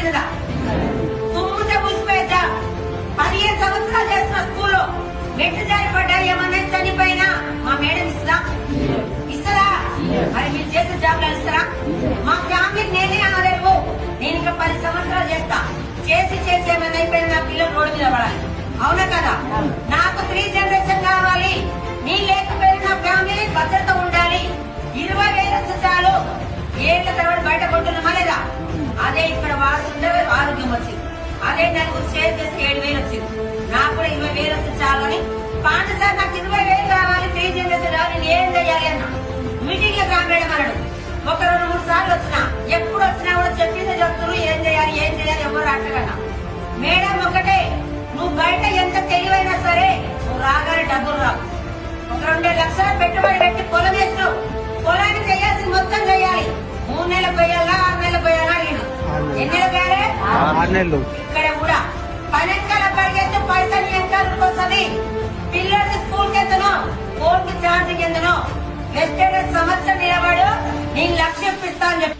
అయినదా? తుమ్ముతే పూసిపోయేదా? 15 సంవత్సరాలు చేస్తున్న స్కూల్లో మెట్టు జారి పడ్డా ఏమన్నా చనిపోయినా మా మేడం ఇస్తుందా? ఇస్తారా? మరి మీరు చేసే జాబ్లు ఇస్తారా? మా ఫ్యామిలీకి నేనే అనలేవు. నేను ఇంకా 10 సంవత్సరాలు చేస్తా. చేసి ఏమైనా అయిపోయింది, నా పిల్లలు రోడ్డు మీద పడాలి. అవునా కదా? నాకు 3 జనరేషన్ కావాలి. నీ లేకపోయినా నా ఫ్యామిలీ భద్రత ఉండాలి. 20,000 చాలు. ఏళ్ల తర్వాత బయట కొట్టున్నామా లేదా? అదే ఇక్కడ వాడుతుంటే ఆరోగ్యం వచ్చింది. అదే నలుగురు షేర్ చేసి 7,000 వచ్చింది. నాకు కూడా 20,000 వస్తే చాలు అని పాండ సార్ నాకు 20,000 కావాలి, 3 జనరేషన్ కావాలి, నేను ఏం చేయాలి అన్నా. మీటింగ్ లో రామేయడం అన్నాడు. ఒక 2-3 సార్లు వచ్చినా, ఎప్పుడు వచ్చినా కూడా చెప్పింది చెప్తున్నారు. ఏం చేయాలి ఎవరు అట్టగన్నా. మేడం ఒకటే, నువ్వు బయట ఎంత తెలివైనా సరే నువ్వు రాగానే డబ్బులు రావు. ఒక 2 లక్షల పెట్టుబడి పెట్టి పొలం వేసినావు. పొలానికి చేయాల్సింది మొత్తం చేయాలి. 3 నెలలకు పోయాలా 6 నెలలకు పోయాలా అడిగిన. ఎన్ని నెలలు పోయాలి? 6 నెలలు. ఇక్కడ కూడా పనెక్కల పరిగెత్తు పైసలు ఎంకాలకు వస్తుంది. పిల్లలకి స్కూల్ కి ఎంతనో, ఫోన్ కి ఛార్జింగ్ ఎంతనో, సంవత్సరం నిలబడు, నేను లక్ష్యం ఇస్తా అని చెప్పి